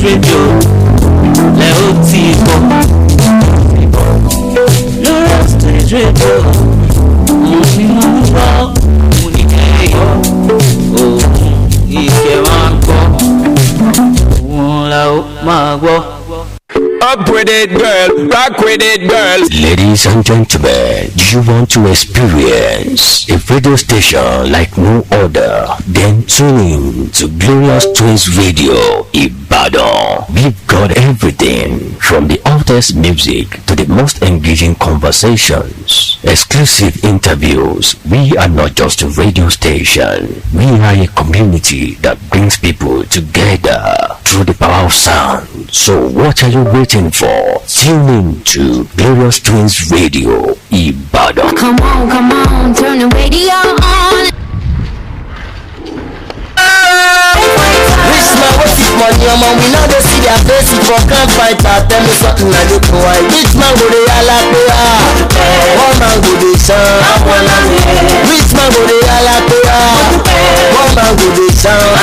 Radio lẹ ó ti gbọ́. Glorious Twins Radio òun ni mo ń gbọ́, mo ní kẹ́yọ̀ òun ìfẹ́ máa gbọ́, òun la ó máa gbọ́. Up with it, girl. Rock with it, girl. Ladies and gentlemen, do you want to experience a radio station like no other? Then tune in to Glorious Twins Radio Ibadan. We've got everything from the hottest music to the most engaging conversations, exclusive interviews. We are not just a radio station. We are a community that brings people together through the power of sound. So what are you waiting for? Tune in to Glorious Twins Radio Ibadan. Come on, turn the radio on. Rich man, what's it money? We know they see their face for crime fighter. Tell me something I don't know why. Rich man go they all like they are. One man go they shine. Rich man go they all like they are. One man go they shine.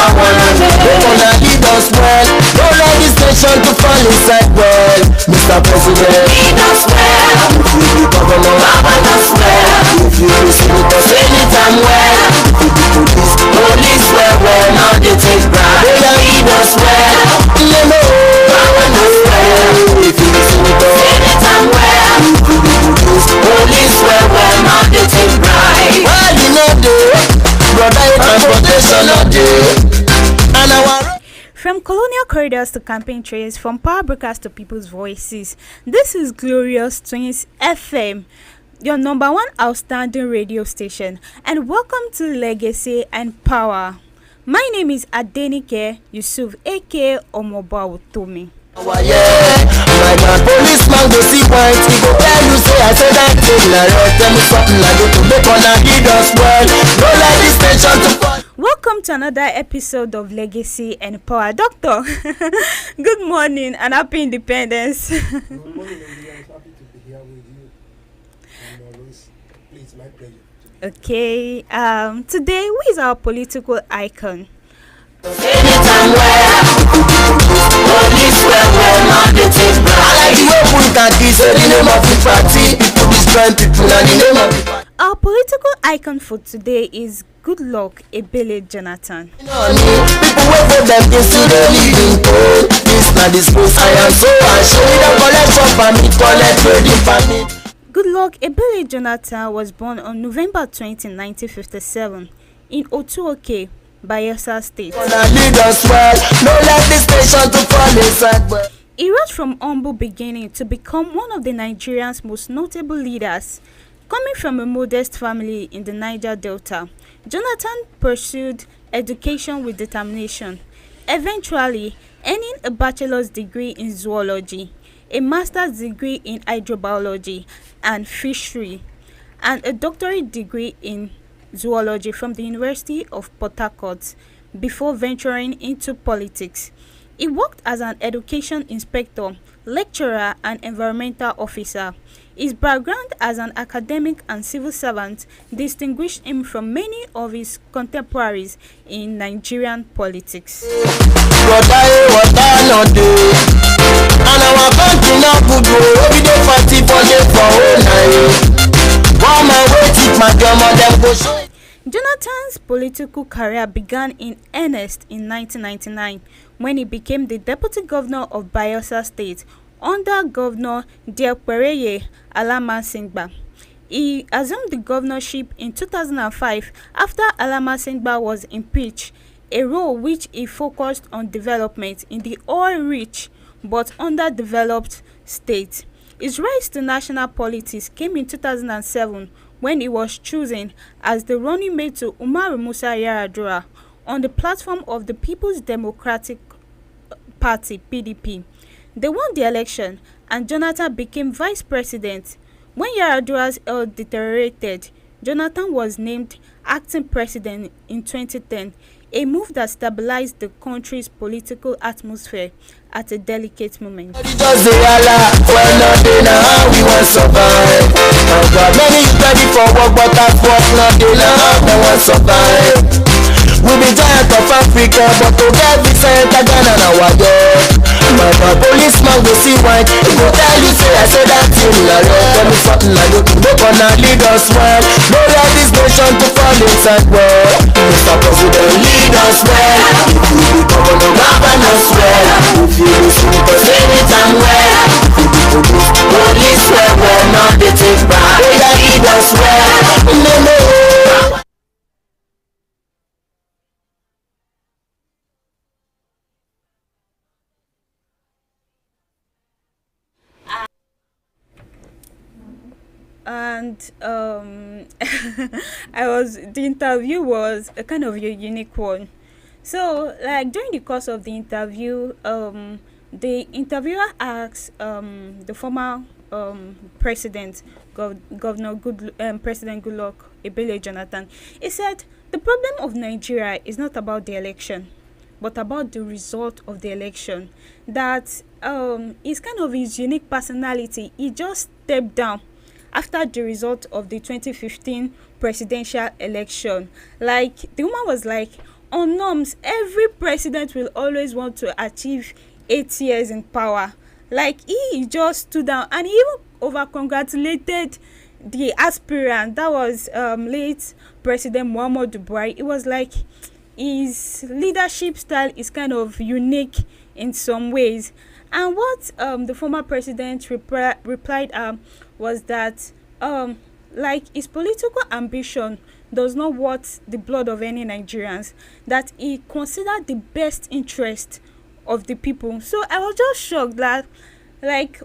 They gonna lead us well. Don't let this nation to fall inside well. Mr. President, lead us well. If you be governor, govern us well. If you be senator, anytime well. If you be police well. Now they take bribe. They lead us well. You know, govern us well. If you be senator, anytime well. If you be police well. Now they take bribe. Well, you know brother, transportation all day. And our from colonial corridors to campaign trails, from power brokers to people's voices, this is Glorious Twins FM, your number one outstanding radio station, and welcome to Legacy and Power. My name is Adenike Yusuf, aka Omoba Utomi. my God, policeman go see point. He go tell you say I said that thing. Tell me something I do to make one and lead us well. Don't let this nation to fall. Welcome to another episode of Legacy and Power. Doctor, good morning and happy independence. Good morning, Nigeria. I'm happy to be here with you. And always, it's my pleasure. Okay, today, who is our political icon? Anytime where police well, now they take bribe. I like the way we can kiss the name of the party. People destroying people and the name of the party. Our political icon for today is Goodluck Ebele Jonathan. People wait for them to see the leading pole. This not this place. I am so ashamed. Don't collect some permit, collect trading permit. Goodluck Ebele Jonathan was born on November 20, 1957 in Otuoke, Bayelsa State. He rose from humble beginning to become one of the Nigerian's most notable leaders. Coming from a modest family in the Niger Delta, Jonathan pursued education with determination, eventually earning a bachelor's degree in zoology, a master's degree in hydrobiology and fishery, and a doctorate degree in zoology from the University of Port Harcourt before venturing into politics. He worked as an education inspector, lecturer, and environmental officer. His background as an academic and civil servant distinguished him from many of his contemporaries in Nigerian politics. Jonathan's political career began in earnest in 1999 when he became the deputy governor of Bayelsa State under Governor Diakwereye Alamasingba. He assumed the governorship in 2005 after Alamasingba was impeached, a role which he focused on development in the oil-rich but underdeveloped state. His rise to national politics came in 2007 when he was chosen as the running mate to Umaru Musa Yar'Adua on the platform of the People's Democratic Party (PDP). They won the election and Jonathan became vice president. When Yar'Adua's health deteriorated, Jonathan was named acting president in 2010, a move that stabilized the country's political atmosphere at a delicate moment. We be giant of Africa. Africa, but to get Vicente Ghana now I but a policeman go see white, he go tell you say I say that thing na red. Tell me something like you they gonna lead us well. No let this nation to fall inside well. Mr. President lead us well. If you be governor govern us well. If you be senator senator well. If you be police well, not the take back. They lead us well. No. And the interview was a kind of a unique one. So like during the course of the interview, the interviewer asked the former president, President Goodluck Ebele Jonathan. He said the problem of Nigeria is not about the election, but about the result of the election. That is kind of his unique personality. He just stepped down after the result of the 2015 presidential election. Like the woman was like, on norms, every president will always want to achieve 8 years in power. Like he just stood down and he even over congratulated the aspirant, that was late President Muhammadu Buhari. It was like his leadership style is kind of unique in some ways. And what the former president replied was that like his political ambition does not worth the blood of any Nigerians, that he considered the best interest of the people. So I was just shocked that like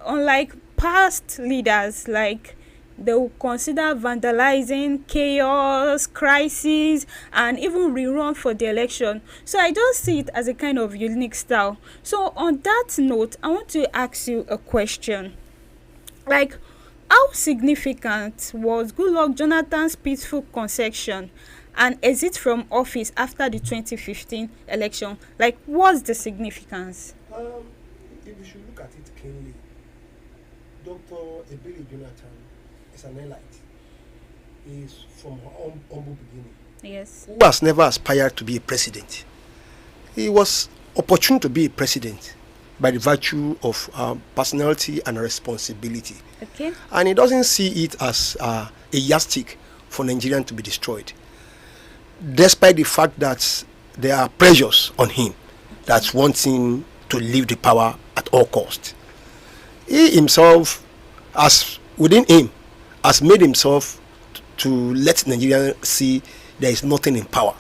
unlike past leaders, like they will consider vandalizing, chaos, crisis, and even rerun for the election. So I just see it as a kind of unique style. So on that note, I want to ask you a question. Like, how significant was Goodluck Jonathan's peaceful concession and exit from office after the 2015 election? Like, what's the significance? If you should look at it cleanly, Dr. Ebele Jonathan is an elite. He is from humble beginning. Yes. Who has never aspired to be a president. He was opportune to be a president by the virtue of personality and responsibility. Okay. And he doesn't see it as a yardstick for Nigeria to be destroyed, despite the fact that there are pressures on him that want him to leave the power at all costs. He himself, as within him, has made himself to let Nigeria see there is nothing in power.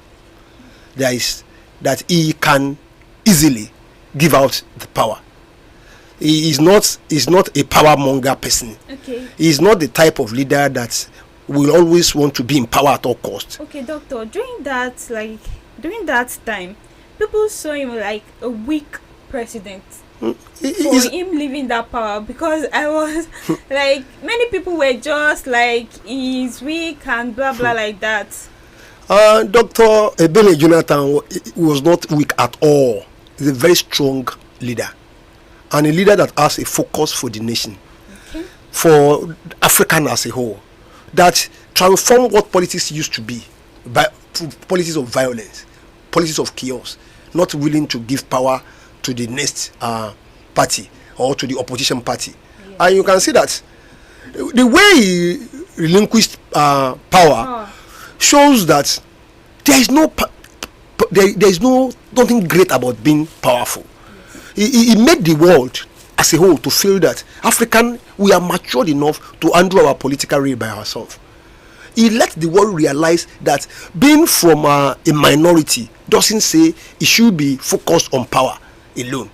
There is that he can easily give out the power. He is not a power monger person. Okay. He is not the type of leader that will always want to be in power at all costs. Okay, doctor, during that time, people saw him like a weak president. For him leaving that power, because I was like, many people were just like, he's weak and blah blah like that. Dr. Ebele Jonathan was not weak at all. He's a very strong leader, and a leader that has a focus for the nation, Okay. for African as a whole, that transform what politics used to be, by politics of violence, politics of chaos, not willing to give power to the next party or to the opposition party. Yes. And you can see that the way he relinquished power shows that there is nothing great about being powerful. He made the world as a whole to feel that we are matured enough to handle our political reign by ourselves. He let the world realize that being from a minority doesn't say it should be focused on power alone.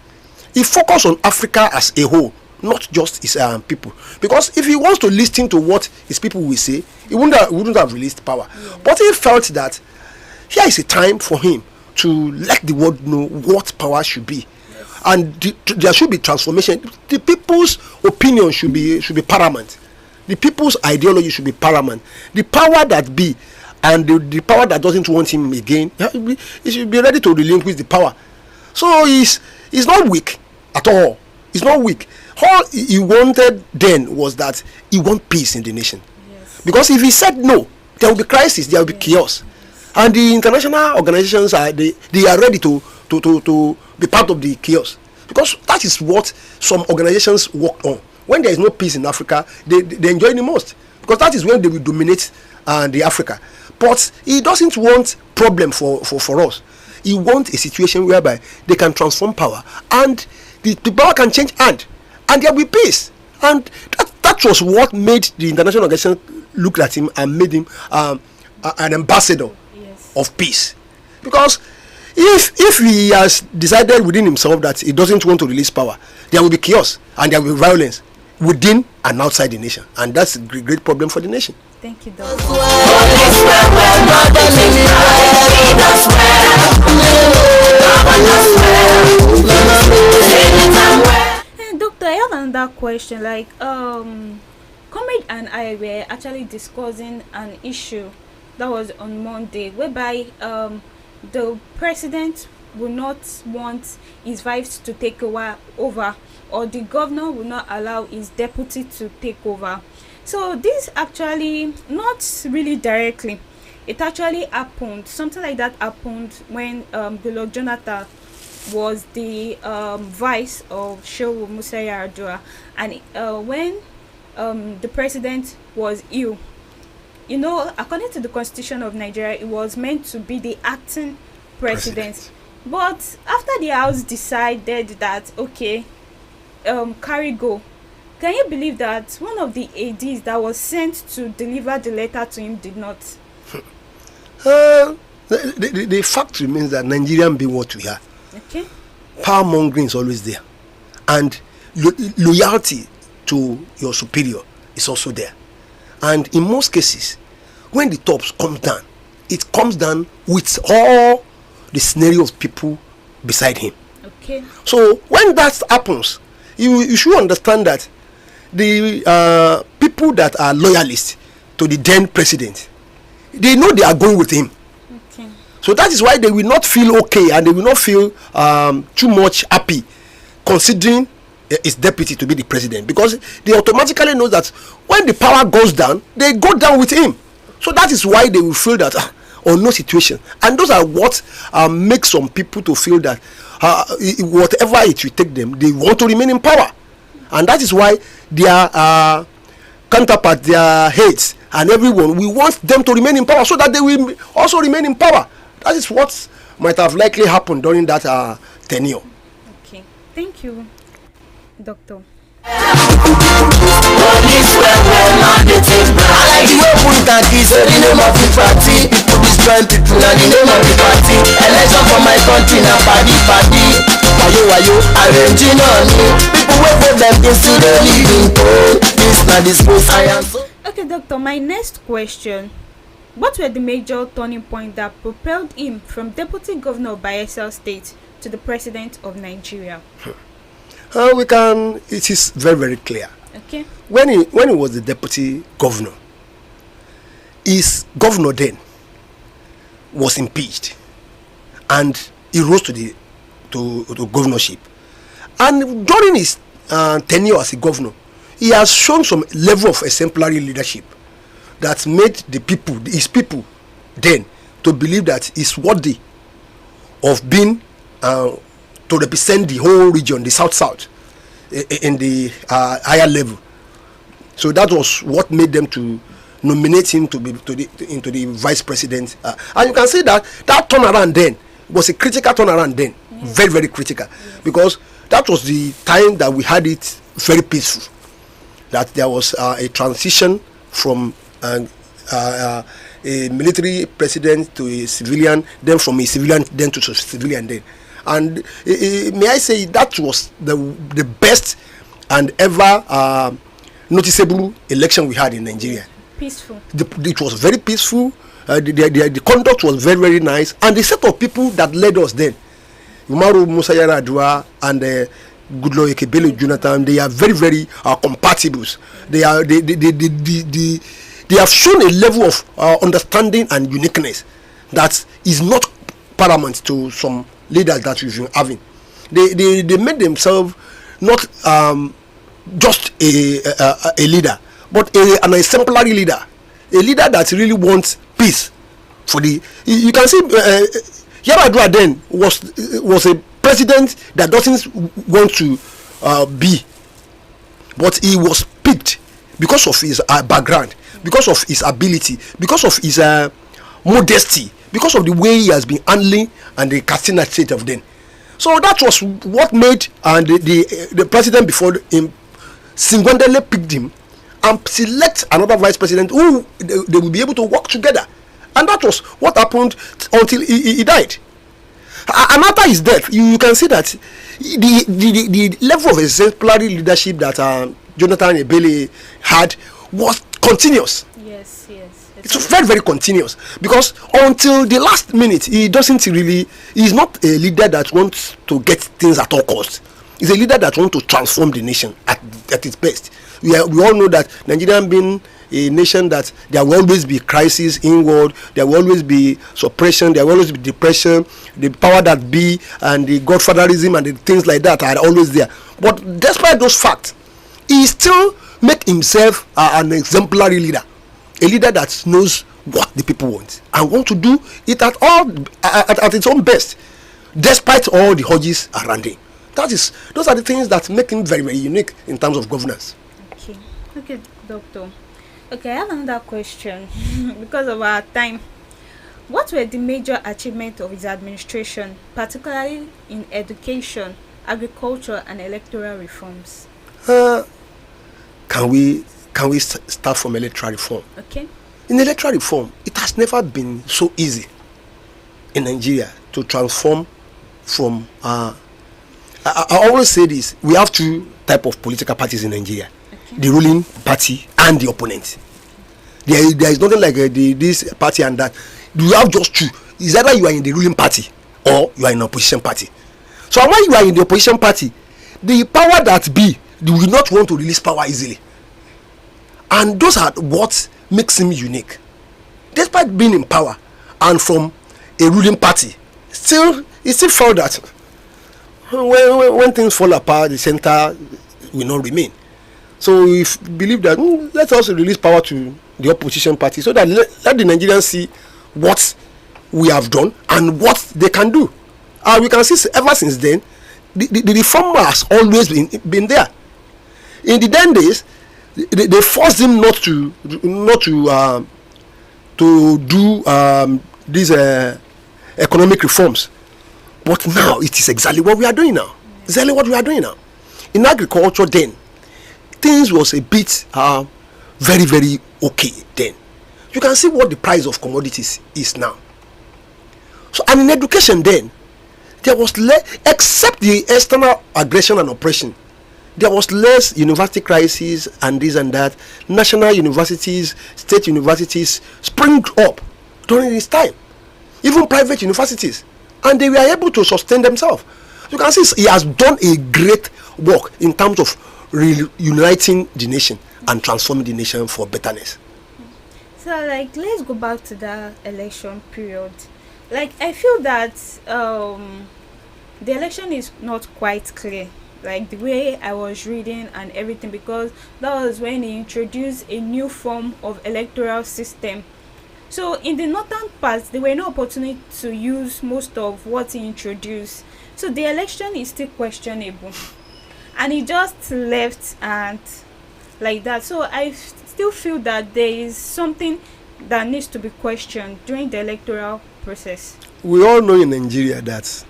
He focused on Africa as a whole, not just his people. Because if he wants to listen to what his people will say, he wouldn't have released power. Yeah. But he felt that here is a time for him to let the world know what power should be. Yes. And there should be transformation. The people's opinion should be paramount. The people's ideology should be paramount. The power that be and the power that doesn't want him again, he should be ready to relinquish the power. So he's not weak at all. He's not weak. All he wanted then was that he want peace in the nation. Yes. Because if he said no, there will be crisis, there will be chaos. And the international organizations they are ready to be part of the chaos, because that is what some organizations work on. When there is no peace in Africa, they enjoy the most, because that is when they will dominate the Africa. But he doesn't want problem for us. He wants a situation whereby they can transform power, and the power can change hand, and there will be peace. And that was what made the international organization look at him and made him an ambassador of peace. Because if he has decided within himself that he doesn't want to release power, there will be chaos and there will be violence within and outside the nation, and that's a great problem for the nation. Thank you, Doctor. Doctor, I have another question. Like, Comrade and I were actually discussing an issue that was on Monday, whereby the president will not want his vice to take over, or the governor will not allow his deputy to take over. So this actually, not really directly, it actually happened. Something like that happened when Goodluck Jonathan was the vice of Shehu Musa Yar'Adua, and when the president was ill, you know, according to the constitution of Nigeria, it was meant to be the acting president. But after the house decided that, okay, carry go, can you believe that one of the ADs that was sent to deliver the letter to him did not? The fact remains that Nigerian being what we are. Okay. Power mongering is always there, and loyalty to your superior is also there. And in most cases, when the tops come down, it comes down with all the scenario of people beside him. Okay. So when that happens, you should understand that the people that are loyalists to the then president, they know they are going with him. Okay. So that is why they will not feel okay, and they will not feel too much happy considering his deputy to be the president, because they automatically know that when the power goes down, they go down with him. So that is why they will feel that on no situation, and those are what makes some people to feel that whatever it will take them, they want to remain in power. And that is why their counterpart, their heads, and everyone, we want them to remain in power so that they will also remain in power. That is what might have likely happened during that tenure. Okay. Thank you, Doctor. I like the way put that is the name of the party. People destroying people and the name of the party. Election for my country now, party. Wayo, arranging on me. People wait for them to still they live in cold. This not this place I am so. Okay, Doctor, my next question. What were the major turning points that propelled him from Deputy Governor of Bayelsa State to the President of Nigeria? It is very, very clear. Okay. When he was the deputy governor, his governor then was impeached, and he rose to the governorship. And during his tenure as a governor, he has shown some level of exemplary leadership that made his people then to believe that he's worthy of being to represent the whole region, the South, in the higher level. So that was what made them to nominate him into the vice president. And you can see that turnaround then was a critical turnaround then, very, very critical, because that was the time that we had it very peaceful, that there was a transition from a military president to a civilian, then from a civilian then to a civilian then. And may I say that was the best and ever noticeable election we had in Nigeria. Peaceful. It was very peaceful. The conduct was very, very nice, and the set of people that led us then, Umaru Musa Yar'Adua and Goodluck Ebele Jonathan, they are very, very compatible. They have shown a level of understanding and uniqueness that is not paramount to some leaders that we've been having. They made themselves not just a leader, but an exemplary leader, a leader that really wants peace for the. You can see Yar'Adua then was a president that doesn't want to be, but he was picked because of his background, because of his ability, because of his modesty, because of the way he has been handling and the Katsina state of then. So that was what made the president before him single-handedly picked him and select another vice president who they will be able to work together. And that was what happened until he died. And after his death, you can see that the level of exemplary leadership that Jonathan Ebele had was continuous. Yes. It's very, very continuous, because until the last minute, he's not a leader that wants to get things at all costs. He's a leader that wants to transform the nation at its best. We all know that Nigeria being a nation that there will always be crisis inward, there will always be suppression, there will always be depression, the power that be and the godfatherism and the things like that are always there. But despite those facts, he still make himself an exemplary leader. A leader that knows what the people want and want to do it at its own best, despite all the urges around him. Those are the things that make him very, very unique in terms of governance. Okay, Doctor. Okay, I have another question because of our time. What were the major achievements of his administration, particularly in education, agriculture, and electoral reforms? Can we start from electoral reform? Okay. In electoral reform, it has never been so easy in Nigeria to transform from. I always say this: we have two types of political parties in Nigeria: the ruling party and the opponent. There is nothing like this party and that. You have just two. It's either you are in the ruling party or you are in the opposition party. So when you are in the opposition party, the power that be, they will not want to release power easily. And those are what makes him unique. Despite being in power and from a ruling party, he still felt that when things fall apart, the center will not remain. So we believe that let us release power to the opposition party so that let the Nigerians see what we have done and what they can do. We can see ever since then, the reform has always been there. In the then days, they forced him not to do these economic reforms, but now it is exactly what we are doing now. Exactly what we are doing now. In agriculture, then things was a bit very, very okay. Then you can see what the price of commodities is now. So, and in education, then there was except the external aggression and oppression, there was less university crisis and this and that. National universities, state universities spring up during this time, even private universities, and they were able to sustain themselves. You can see he has done a great work in terms of uniting the nation and transforming the nation for betterness. So, let's go back to the election period. I feel that the election is not quite clear, the way I was reading and everything, because that was when he introduced a new form of electoral system. So in the northern parts, there were no opportunity to use most of what he introduced. So the election is still questionable, and he just left and like that. So I still feel that there is something that needs to be questioned during the electoral process. We all know in Nigeria that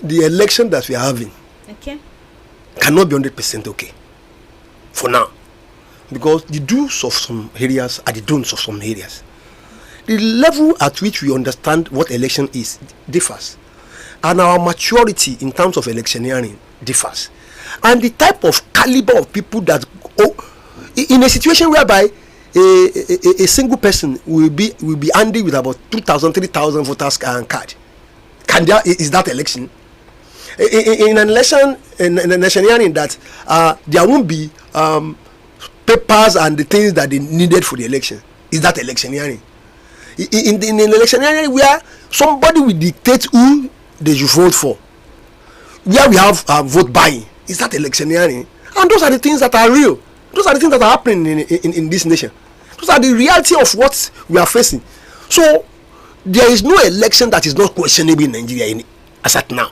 the election that we are having cannot be 100% okay for now, because the do's of some areas are the don'ts of some areas. The level at which we understand what election is differs, and our maturity in terms of electioneering differs, and the type of caliber of people that in a situation whereby a single person will be handy with about 2,000, 3,000 voters card. Is that election? In an election, in an electioneering, that there won't be papers and the things that they needed for the election. Is that electioneering? In an electioneering where somebody will dictate who they should vote for, where we have vote buying, is that electioneering? And those are the things that are real. Those are the things that are happening in this nation. Those are the reality of what we are facing. So there is no election that is not questionable in Nigeria as at now.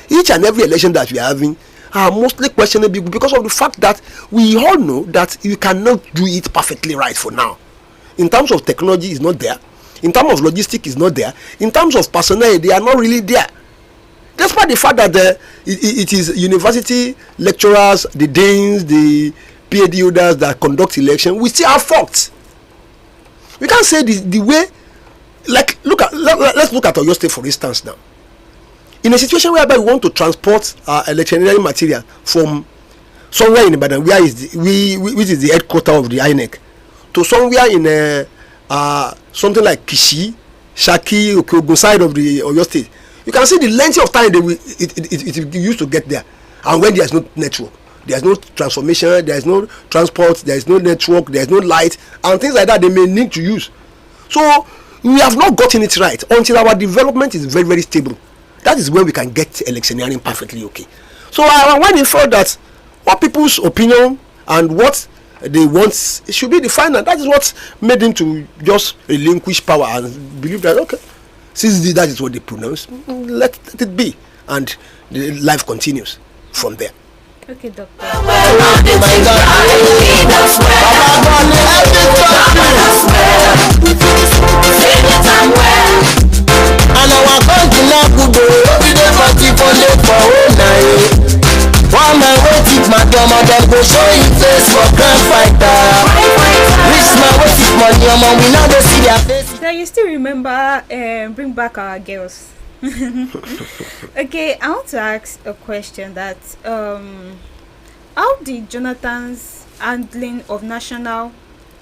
Each and every election that we are having are mostly questionable because of the fact that we all know that you cannot do it perfectly right for now. In terms of technology, is not there. In terms of logistics, is not there. In terms of personnel, they are not really there. Despite the fact that it is university lecturers, the deans, the PhD holders that conduct election, we still have faults. We can't say the way, like, let's look at Oyo State for instance now. In a situation whereby we want to transport electioneering material from somewhere in Ibadan, which is the headquarters of the INEC, to somewhere in something like Kishi, Shaki, Okeogun side of the Oyo State, you can see the length of time it used to get there. And when there is no network, there is no transformation, there is no transport, there is no network, there is no light, and things like that they may need to use. So we have not gotten it right until our development is very, very stable. That is when we can get electioneering perfectly okay. So when he felt that what people's opinion and what they want should be defined, and that is what made him to just relinquish power and believe that, okay, since that is what they pronounce, let it be, and the life continues from there. Okay, Doctor. And our country now could go every day for all night. One man wait it, my them go show his face for crime fighter. Rich man wait it, money, we now don't see their face. So you still remember Bring Back Our Girls? Okay, I want to ask a question that how did Jonathan's handling of national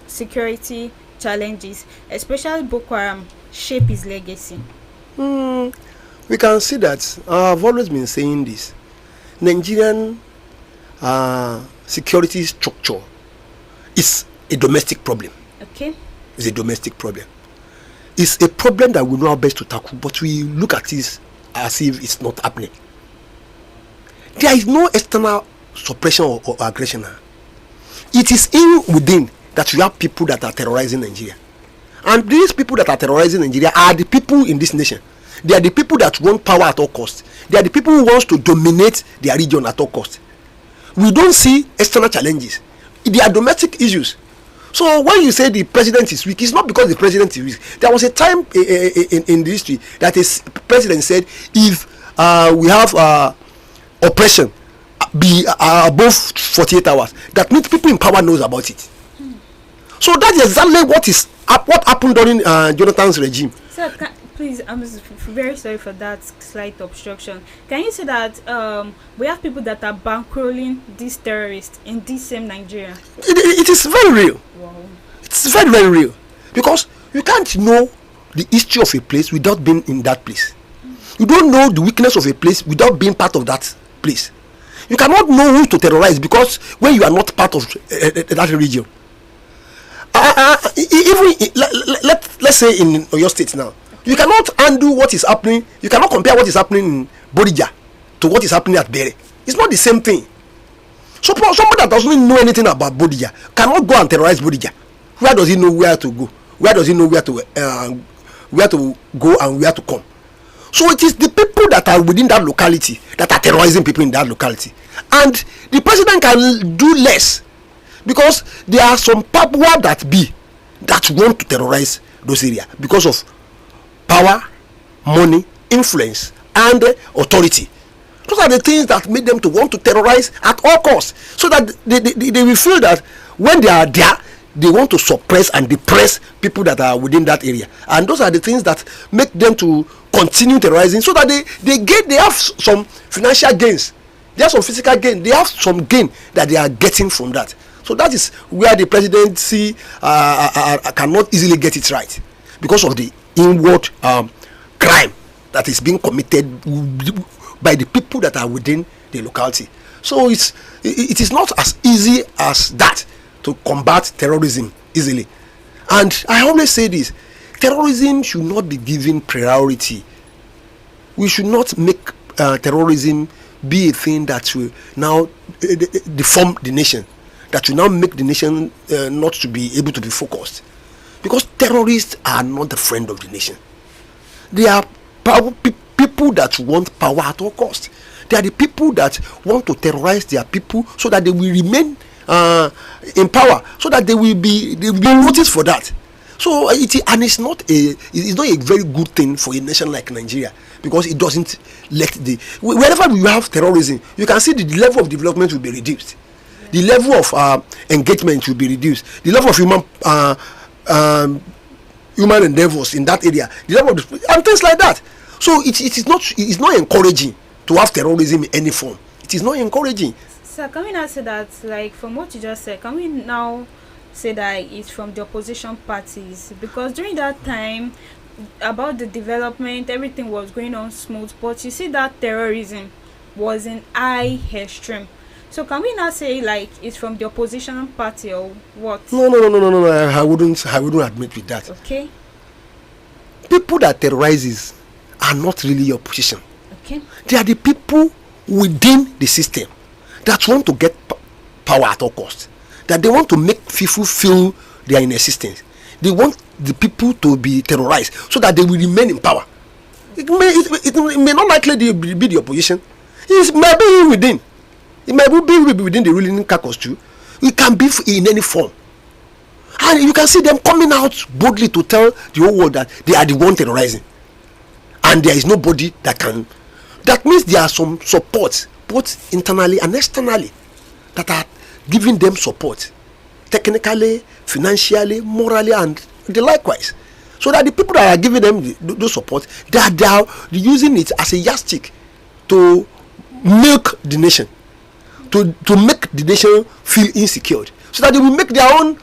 security challenges, especially Boko Haram, shape his legacy? We can see that I've always been saying this. Nigerian security structure is a domestic problem. Okay. It's a domestic problem. It's a problem that we know how best to tackle, but we look at it as if it's not happening. There is no external suppression or aggression. It is within that we have people that are terrorizing Nigeria. And these people that are terrorizing Nigeria are the people in this nation. They are the people that want power at all costs. They are the people who want to dominate their region at all costs. We don't see external challenges. They are domestic issues. So when you say the president is weak, it's not because the president is weak. There was a time in the history that a president said, if we have oppression be above 48 hours, that means people in power knows about it. So that's exactly what happened during Jonathan's regime. So please, I'm very sorry for that slight obstruction. Can you say that we have people that are bankrolling these terrorists in this same Nigeria? It is very real. Wow. It's very, very real. Because you can't know the history of a place without being in that place. You don't know the weakness of a place without being part of that place. You cannot know who to terrorize because when you are not part of that region. Let's say in Oyo State now, you cannot undo what is happening. You cannot compare what is happening in Bodija to what is happening at Bere. It's not the same thing. So someone that doesn't know anything about Bodija cannot go and terrorize Bodija. Where does he know where to go? Where does he know where to go and where to come? So it is the people that are within that locality that are terrorizing people in that locality. And the president can do less because there are some people that want to terrorize those areas because of power, money, influence, and authority. Those are the things that make them to want to terrorize at all costs, so that they will feel that when they are there, they want to suppress and depress people that are within that area. And those are the things that make them to continue terrorizing, so that they have some financial gains, they have some physical gain, they have some gain that they are getting from that. So that is where the presidency cannot easily get it right, because of the inward crime that is being committed by the people that are within the locality. So it is not as easy as that to combat terrorism easily. And I always say this: terrorism should not be given priority. We should not make terrorism be a thing that will now deform the nation, that will now make the nation not to be able to be focused. Because terrorists are not the friend of the nation. They are people that want power at all cost. They are the people that want to terrorize their people so that they will remain in power, so that they will be noticed for that. So it's not a very good thing for a nation like Nigeria, because it doesn't let wherever you have terrorism, you can see the level of development will be reduced, the level of engagement will be reduced, the level of human endeavors in that area, the level of and things like that. So it's not encouraging to have terrorism in any form. It is not encouraging. So can we now say that, like from what you just said, can we now say that it's from the opposition parties? Because during that time, about the development, everything was going on smooth, but you see that terrorism was in high extreme. So can we now say like it's from the opposition party or what? No. I wouldn't admit with that. Okay. People that terrorizes are not really opposition. Okay. They are the people within the system that want to get power at all costs. That they want to make people feel they are in existence. They want the people to be terrorized so that they will remain in power. It may not likely be the opposition. It may be within. It may be within the ruling caucus too. It can be in any form. And you can see them coming out boldly to tell the whole world that they are the one terrorizing. And there is nobody that can. That means there are some support, both internally and externally, that are giving them support, technically, financially, morally, and the likewise. So that the people that are giving them those support, they are using it as a yardstick to milk the nation, to make the nation feel insecure, so that they will make their own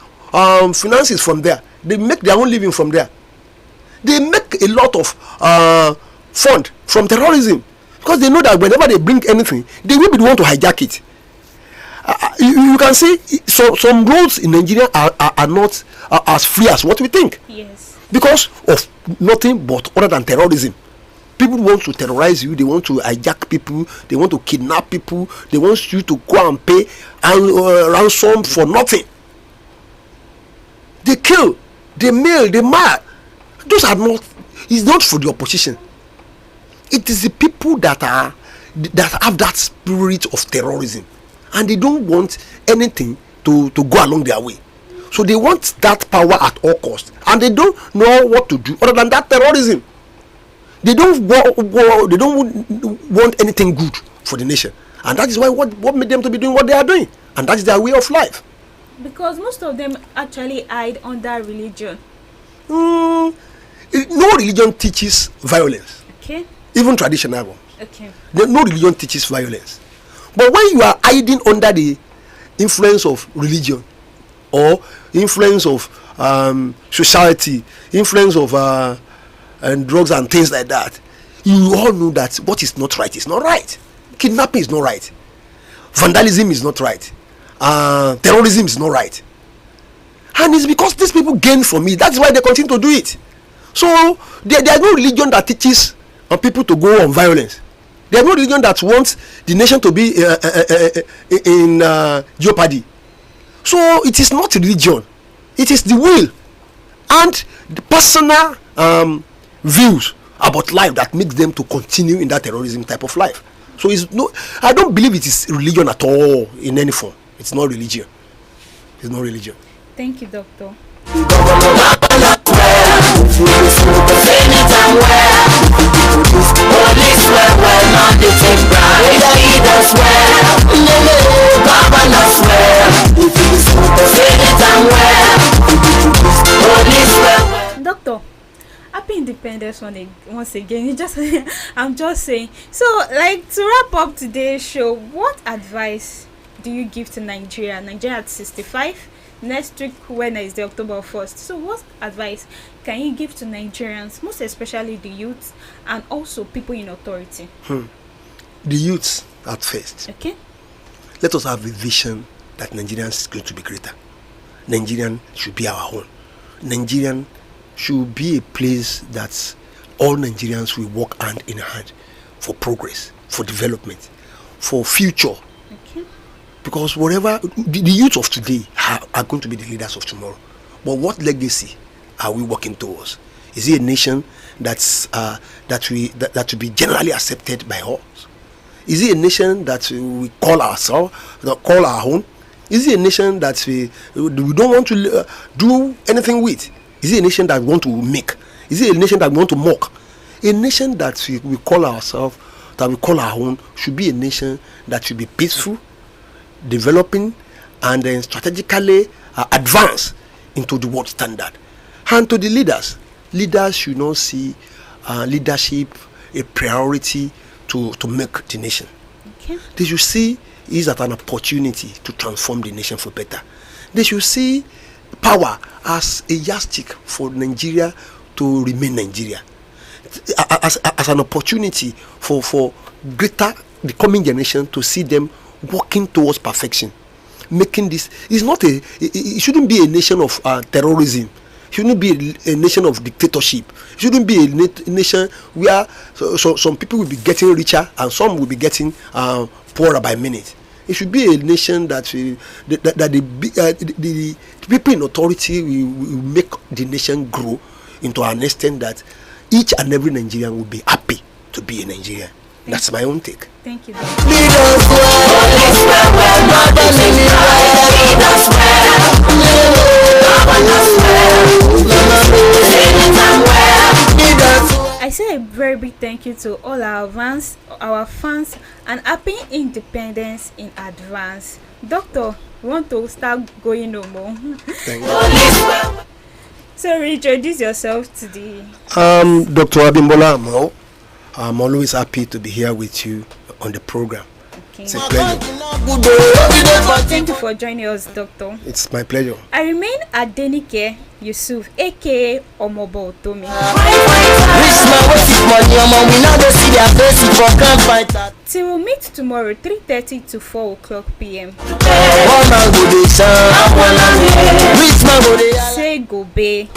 finances from there. They make their own living from there. They make a lot of fund from terrorism, because they know that whenever they bring anything, they will be the one to hijack it. You can see some roads in Nigeria are not as free as what we think. Yes. Because of nothing but other than terrorism. People want to terrorize you. They want to hijack people. They want to kidnap people. They want you to go and pay ransom for nothing. They kill, they mail, they mad. Those are not. It's not for the opposition. It is the people that have that spirit of terrorism, and they don't want anything to go along their way. So they want that power at all costs, and they don't know what to do other than that terrorism. They don't want anything good for the nation, and that is why what made them to be doing what they are doing, and that is their way of life. Because most of them actually hide under religion. No religion teaches violence. Okay. Even traditional ones. Okay. No religion teaches violence. But when you are hiding under the influence of religion, or influence of society, influence of and drugs and things like that, you all know that what is not right is not right. Kidnapping is not right. Vandalism is not right. Terrorism is not right. And it's because these people gain from it. That's why they continue to do it. So there is no religion that teaches people to go on violence. There is no religion that wants the nation to be in jeopardy. So it is not religion. It is the will and the personal views about life that makes them to continue in that terrorism type of life. So I don't believe it is religion at all in any form. It's not religion. It's not religion. Thank you, Doctor. Doctor, happy Independence once again. I'm just saying. So, like, to wrap up today's show, what advice do you give to Nigeria? Nigeria at 65. Next week, Wednesday, October 1st. So what advice can you give to Nigerians, most especially the youth and also people in authority? The youth at first. Okay. Let us have a vision that Nigerians is going to be greater. Nigerian should be our own. Nigerian should be a place that all Nigerians will work hand in hand for progress, for development, for future. Because whatever the youth of today are going to be the leaders of tomorrow. But what legacy are we working towards? Is it a nation that will be generally accepted by us? Is it a nation that we call ourselves, call our own? Is it a nation that we don't want to do anything with? Is it a nation that we want to make? Is it a nation that we want to mock? A nation that we call ourselves, that we call our own, should be a nation that should be peaceful, developing, and then strategically advance into the world standard. And to the leaders should not see leadership a priority to make the nation. Okay. They should see it as an opportunity to transform the nation for better. They should see power as a yardstick for Nigeria to remain Nigeria, as an opportunity for the coming generation to see them working towards perfection. Making this is not it shouldn't be a nation of terrorism. It shouldn't be a nation of dictatorship. It shouldn't be a nation where some people will be getting richer and some will be getting poorer by minute. It should be a nation that the people in authority will make the nation grow into an extent that each and every Nigerian will be happy to be a Nigerian. That's my own take. Thank you. I say a very big thank you to all our fans, and happy independence in advance. Doctor, we want to start going no more. Thank you. So introduce yourself to the Dr. Abimbola Amo. I'm always happy to be here with you on the program. Okay. It's a pleasure. Thank you for joining us, Doctor. It's my pleasure. I remain Adenike Yusuf, aka Omobo Otomi. Till we meet tomorrow, 3:30 to 4 o'clock p.m. Say go be.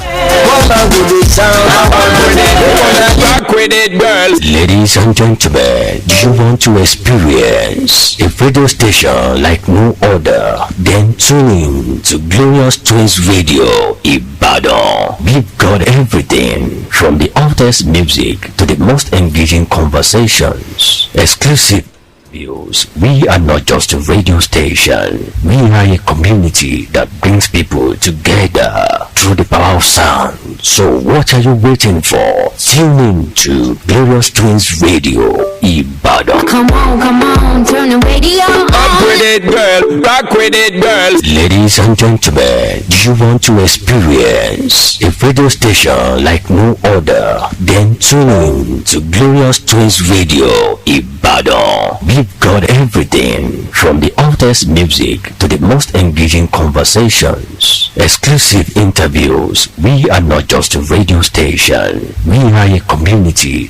Rock with it, girl. Ladies and gentlemen, do you want to experience a radio station like no other? Then tune in to Glorious Twins Radio Ibadan. We've got everything from the hottest music to the most engaging conversations, exclusive views. We are not just a radio station. We are a community that brings people together through the power of sound. So what are you waiting for? Tune in to Glorious Twins Radio Ibadan. Come on, turn the radio Rock with it, girl. Rock with it, girl. Ladies and gentlemen, do you want to experience a radio station like no other? Then tune in to Glorious Twins Radio Ibadan. We've got everything from the hottest music to the most engaging conversations, exclusive interviews. We are not just a radio station. We are a community